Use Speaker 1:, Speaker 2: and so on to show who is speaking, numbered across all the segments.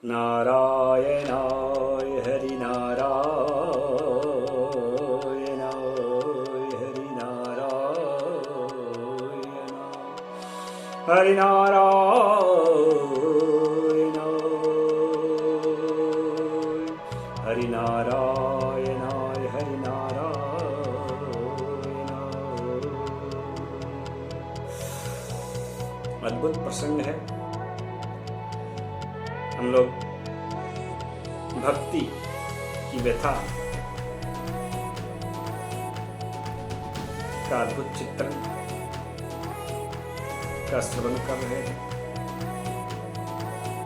Speaker 1: नारायणाय हरिनारायणाय हरिनारायणाय हरिनारायणाय हरिनारायणाय हरिनारायणाय। अद्भुत प्रसंग है। हम लोग भक्ति की व्यथा का अद्भुत चित्रण का श्रवण कर रहे हैं।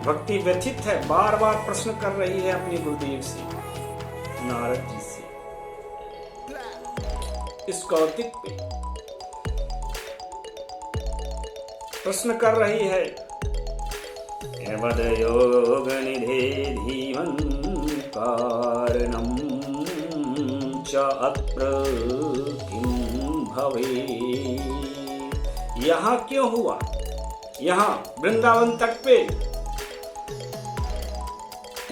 Speaker 1: भक्ति व्यथित है, बार बार प्रश्न कर रही है अपने गुरुदेव से, नारद जी से, इस कौतिक पे प्रश्न कर रही है। योग निधे धीमं कारणं च अत्र किं भवे। यहाँ क्यों हुआ? यहाँ वृंदावन तट पे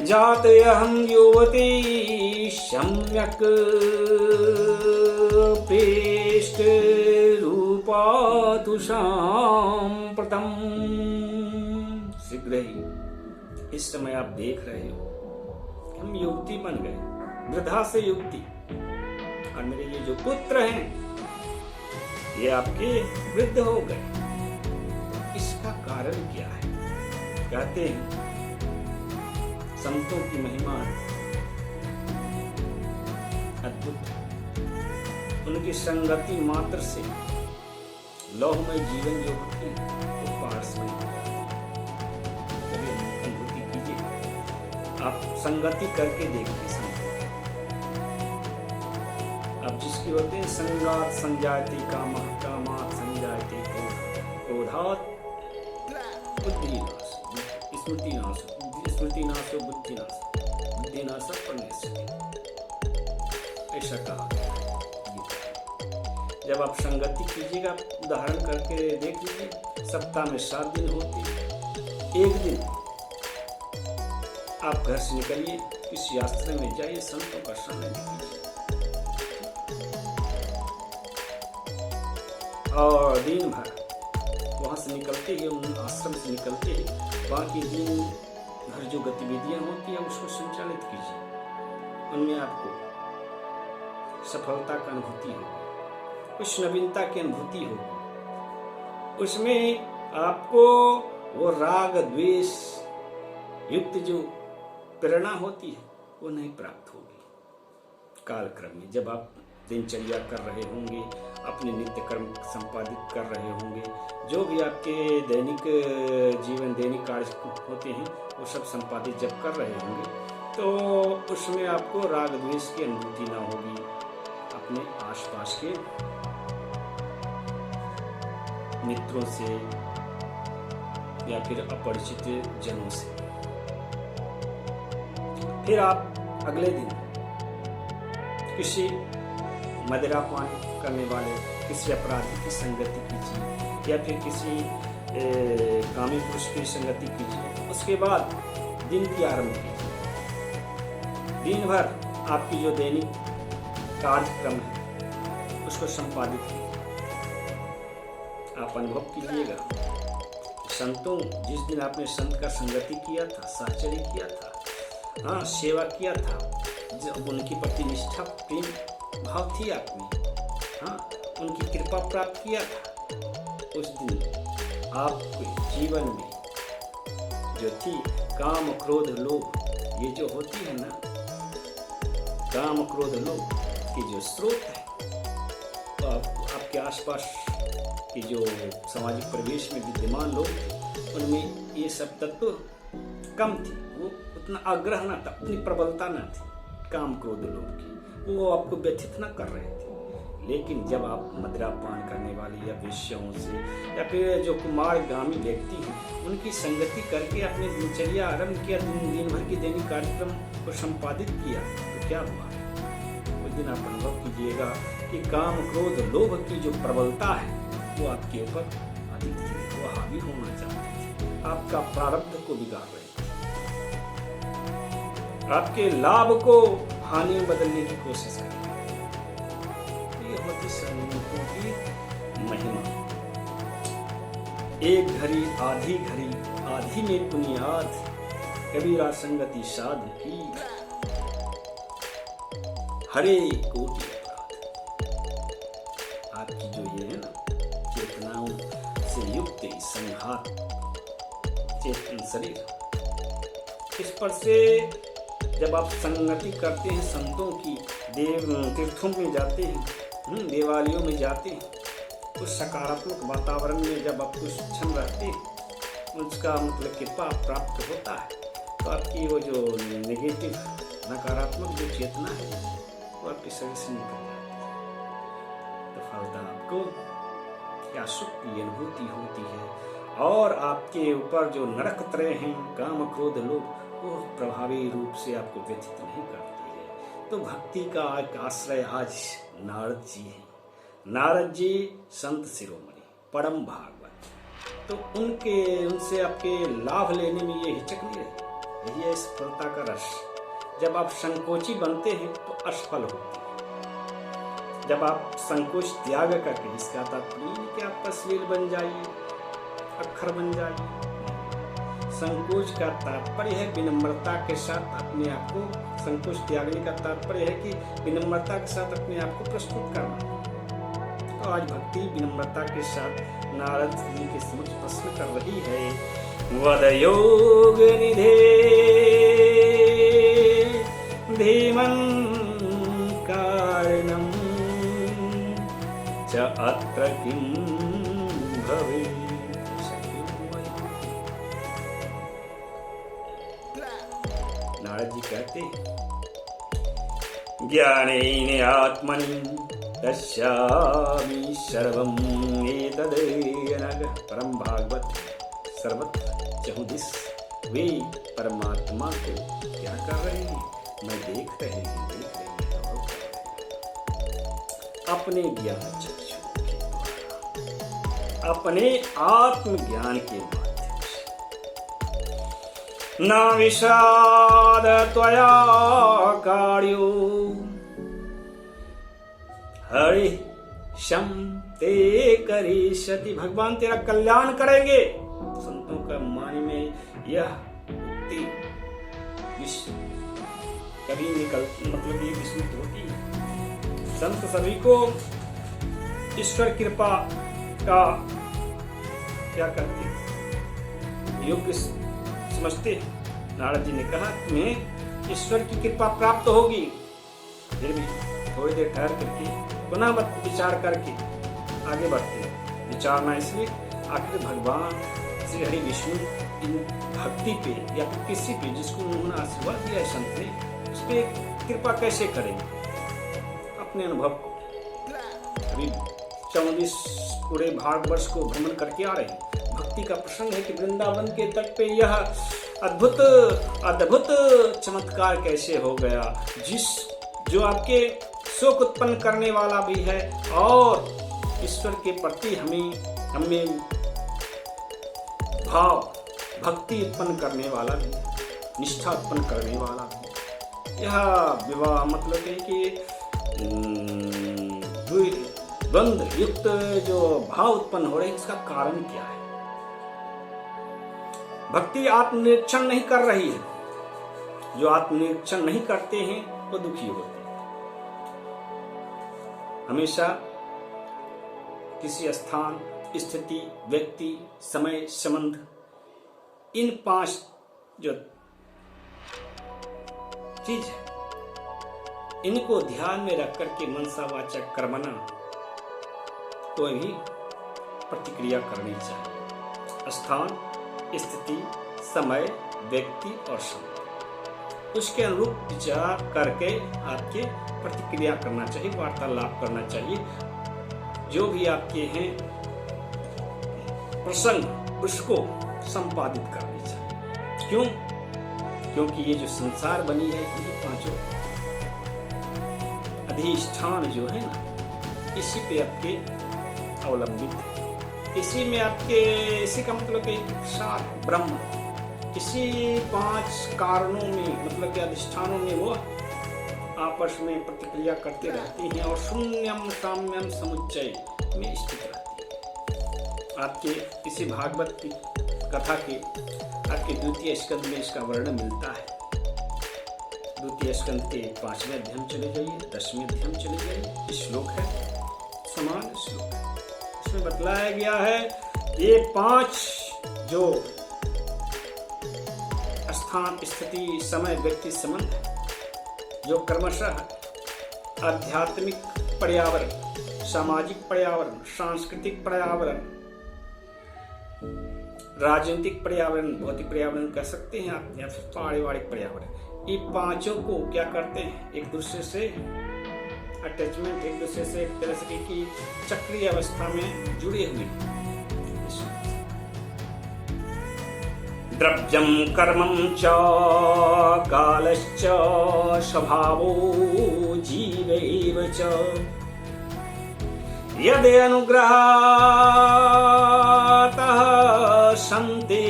Speaker 1: जातयहं युवती सम्यक् प्रेष्ट रूपा तु साम्प्रतम्। शीघ्र ही इस समय आप देख रहे हो कि हम युवती बन गए, वृद्धा से युवती, और मेरे ये जो पुत्र हैं ये आपके वृद्ध हो गए। तो इसका कारण क्या है? कहते हैं संतों की महिमा अद्भुत, उनकी संगति मात्र से लौहमय जीवन जो होती है वो पारसमय हो जाता है। कभी अनुभूति कीजिए, आप संगति करके देखिए। आप जिसकी होते हैं संगात संजायते कामः, कामात् संजायते क्रोधात् बुद्धिनाश, स्मृतिनाश, स्मृतिनाशो बुद्धिनाश, बुद्धिनाश परमेश्वरी, ऐसा कहा। जब आप संगति कीजिएगा, उदाहरण करके देख लीजिए, सप्ताह में 7 दिन होते, एक दिन आप घर से निकलिए, किसी आश्रम में जाइए, संतों का समय कीजिए, और दिन भर वहाँ से निकलते ही, उन आश्रम से निकलते ही बाकी दिन भर जो गतिविधियाँ होती हैं उसको संचालित कीजिए। उनमें आपको सफलता का अनुभूति होगी, कुछ नवीनता की अनुभूति होगी। उसमें आपको वो राग द्वेष युक्त जो प्रेरणा होती है वो नहीं प्राप्त होगी। कालक्रम में जब आप दिनचर्या कर रहे होंगे, अपने नित्य कर्म संपादित कर रहे होंगे, जो भी आपके दैनिक जीवन, दैनिक कार्य होते हैं वो सब संपादित जब कर रहे होंगे, तो उसमें आपको राग द्वेष की अनुभूति ना होगी अपने आसपास के मित्रों से या फिर अपरिचित जनों से। फिर आप अगले दिन किसी मदिरापान करने वाले, किसी अपराधी की संगति कीजिए, या फिर किसी कामी पुरुष की संगति कीजिए। उसके बाद दिन की आरंभ कीजिए। दिन भर आपकी जो दैनिक कार्यक्रम है उसको संपादित कीजिए। आप अनुभव कीजिएगा, संतों, जिस दिन आपने संत का संगति किया था, साहचर्य किया था, हाँ, सेवा किया था, जब उनके प्रति निष्ठा प्रेम भाव थी आपने, हाँ, उनकी कृपा प्राप्त किया था, उस दिन आपके जीवन में जो थी काम क्रोध लोभ, ये जो होती है ना, काम क्रोध लोभ की जो स्रोत है, तो आपके आसपास की जो सामाजिक परिवेश में विद्यमान लोग थे, उनमें ये सब तत्व कम थे, वो उतना आग्रह न था, उतनी प्रबलता न थी काम क्रोध लोभ की, वो आपको व्यथित न कर रहे थे। लेकिन जब आप मदिरापान करने वाले या वेश्याओं से या फिर जो कुमारगामी व्यक्ति हैं उनकी संगति करके अपने दिनचर्या आरंभ किया, दिन भर की दैनिक कार्यक्रम को संपादित किया, तो क्या हुआ? उस दिन आप अनुभव कीजिएगा कि काम क्रोध लोभ की जो प्रबलता है वो आपके ऊपर अधिक थी, वो हावी होना चाहते थे, आपका प्रारब्ध को बिगाड़ रहे थे। आपके लाभ को हानि में बदलने की कोशिश करेंगे। ये होती संतों की महिमा। एक घड़ी आधी में पुनियाद, कबीरा संगति साधु की, हरे कोटि अपराध। आपकी जो ये है ना चेतनाओं से युक्त संघात चेतन शरीर, इस पर से जब आप संगति करते हैं संतों की, तीर्थों में जाते हैं, देवालयों में जाते हैं, उस सकारात्मक वातावरण में जब आप कुछ क्षण रहते हैं, उसका मतलब कृपा प्राप्त होता है, तो आपकी वो जो नेगेटिव नकारात्मक जो चेतना है वो आपके शरीर से निकल जाती है। तो फलतः आपको क्या सुख की अनुभूति होती है, और आपके ऊपर जो नरक त्रय हैं, काम क्रोध लोभ, वो प्रभावी रूप से आपको व्यथित नहीं करती है। तो भक्ति का एक आश्रय आज नारद जी हैं। नारद जी संत शिरोमणि परम भागवत, तो उनसे आपके लाभ लेने में ये हिचक नहीं रही। यही है सफलता का रस। जब आप संकोची बनते हैं तो असफल होते हैं। जब आप संकोच त्याग करके, इसका तात्पर्य कि आप अश्लील बन जाइए, अक्षर बन जाइए। संकोच का तात्पर्य है विनम्रता के साथ अपने आप को, संकोच त्यागने का तात्पर्य है कि विनम्रता के साथ अपने आप को प्रस्तुत करना। तो आज भक्ति विनम्रता के साथ नारद जी के समक्ष प्रश्न कर रही है। वद योग निधे धीमं कारणं च अत्र किं भवेत्। नारद जी कहते ज्ञानेन आत्मनि तस्यामि सर्वं एतदेनग। परम भागवत सर्वत्र चहुदिश वे परमात्मा को क्या कर रहे हैं? मैं देख रहे हैं अपने ज्ञान चक्षु के द्वारा, अपने आत्मज्ञान के माध्यम से। न विषाद त्वया कार्यो हरि शम ते करिष्यति। भगवान तेरा कल्याण करेंगे। संतों का मानी में यह उक्ति कभी मतलब ये विस्मृत होती है। संत सभी को ईश्वर कृपा का क्या करते योग्य समझते। नारद जी ने कहा तुम्हें ईश्वर की कृपा प्राप्त होगी, फिर भी थोड़ी देर ठहर करके पुनः विचार करके आगे बढ़ते। विचारना इसलिए आखिर भगवान श्री हरि विष्णु इन भक्ति पे या फिर किसी पे जिसको उन्होंने आशीर्वाद दिया है संत ने, उस पे कृपा कैसे करेंगे? अपने अनुभव को अभी 44 पूरे भारतवर्ष को भ्रमण करके आ रहे हैं। भक्ति का प्रसंग है कि वृंदावन के तट पे यह अद्भुत चमत्कार कैसे हो गया, जो आपके शोक उत्पन्न करने वाला भी है और ईश्वर के प्रति हमें भाव भक्ति उत्पन्न करने वाला भी, निष्ठा उत्पन्न करने वाला भी। यह विवाह मतलब है कि द्वंद्व युक्त जो भाव उत्पन्न हो रहे हैं, इसका कारण क्या है? भक्ति आत्मनिरीक्षण नहीं कर रही है। जो आत्मनिरीक्षण नहीं करते हैं वो दुखी होते हैं। हमेशा किसी स्थान, स्थिति, व्यक्ति, समय, संबंध, इन 5 जो चीज है, इनको ध्यान में रख करके मनसा वाचा कर्मणा कोई भी प्रतिक्रिया करनी चाहिए। स्थान, स्थिति, समय, व्यक्ति और संबंध, उसके अनुरूप विचार करके आपके प्रतिक्रिया करना चाहिए, वार्तालाप करना चाहिए। जो भी आपके हैं प्रसंग, उसको संपादित करनी चाहिए। क्यों? क्योंकि ये जो संसार बनी है, ये 5 अधिष्ठान जो है ना, इसी पे आपके अवलंबित है। इसी में आपके, इसी का मतलब एक सार ब्रह्म, इसी 5 कारणों में, मतलब कि अधिष्ठानों में वो आपस में प्रतिक्रिया करते रहती हैं और शून्यम साम्यम समुच्चय में स्थित रहती है। आपके इसी भागवत की कथा के आपके द्वितीय स्कंद में इसका वर्णन मिलता है। द्वितीय स्कंद के 5वें अध्याय में चले जाइए, 10वें अध्याय में चले जाइए, श्लोक है, समान श्लोक है। इसमें बतलाया गया है ये 5 जो स्थान, स्थिति, समय, व्यक्ति, संबंध है, जो क्रमशः आध्यात्मिक पर्यावरण, सामाजिक पर्यावरण, सांस्कृतिक पर्यावरण, राजनीतिक पर्यावरण, भौतिक पर्यावरण कह सकते हैं आप, या फिर पारिवारिक पर्यावरण, ये 5 को क्या करते हैं, एक दूसरे से अटैचमेंट, एक दूसरे से एक तरह से की चक्रीय अवस्था में जुड़े हुए। द्रव्यम कर्मं च कालश्च स्वभावो जीवैव च यदि अनुग्रहातः सन्ते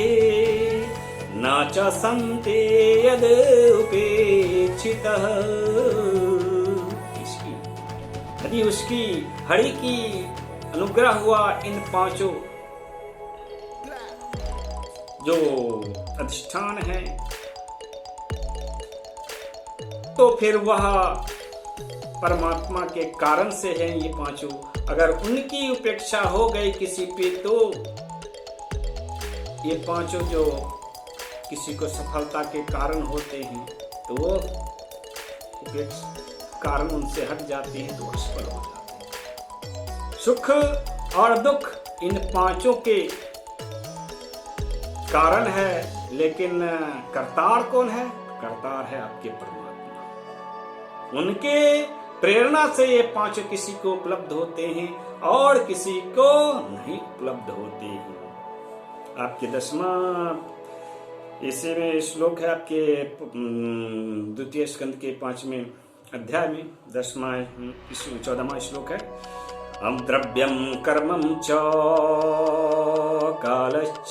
Speaker 1: न च सन्ते यद उपेक्षितः। यदि उसकी हरि की अनुग्रह हुआ इन 5 जो अधिष्ठान है, तो फिर वह परमात्मा के कारण से है ये 5। अगर उनकी उपेक्षा हो गई किसी पे, तो ये 5 जो किसी को सफलता के कारण होते हैं, तो वो कारण उनसे हट जाते हैं, तो असफल हो जाते हैं। सुख और दुख इन 5 के कारण है, लेकिन कर्तार कौन है? कर्तार है आपके परमात्मा। उनके प्रेरणा से ये 5 किसी को उपलब्ध होते हैं और किसी को नहीं उपलब्ध होते हैं। आपके 10वां इसी में श्लोक है, आपके द्वितीय स्कंद के 5वें अध्याय में 14वां श्लोक है। हम द्रव्यम कर्मं च कालश्च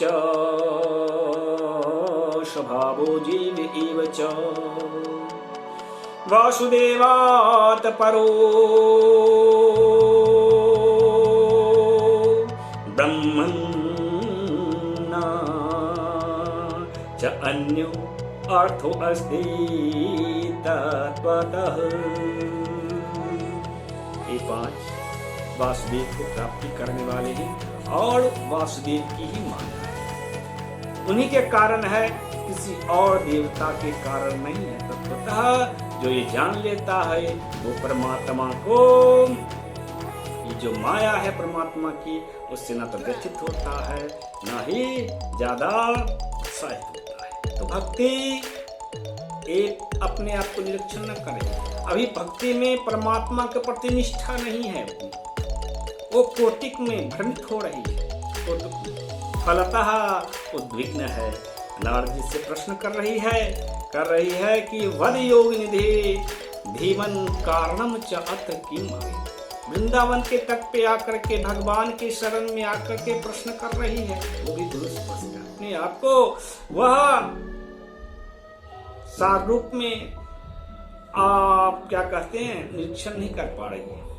Speaker 1: स्वभावो जीव एव च वासुदेवात् परो ब्रह्मन् च अन्यो अर्थो अस्ति तत्त्वतः। ये 5 वासुदेव को प्राप्ति करने वाले हैं और वासुदेव की ही मान्यता है। उन्हीं के कारण है, किसी और देवता के कारण नहीं है। तत्वतः जो ये जान लेता है वो परमात्मा को, ये जो माया है परमात्मा की, उससे ना तो व्यथित होता है ना ही ज्यादा उत्साहित होता है। तो भक्ति एक अपने आप को निरीक्षण न करे। अभी भक्ति में परमात्मा के प्रति निष्ठा नहीं है, वो कोटिक में भ्रमित हो रही है, फलतः उद्विग्न है। नारद जी से प्रश्न कर रही है कि वद योग निधि धीमन कारणम च अत्र किम भवेत्। वृंदावन के तट पे आकर के भगवान के शरण में आकर के प्रश्न कर रही है, वो भी दुरुस्त अपने आप को वह सार रूप में आप क्या कहते हैं निरीक्षण नहीं कर पा रही है।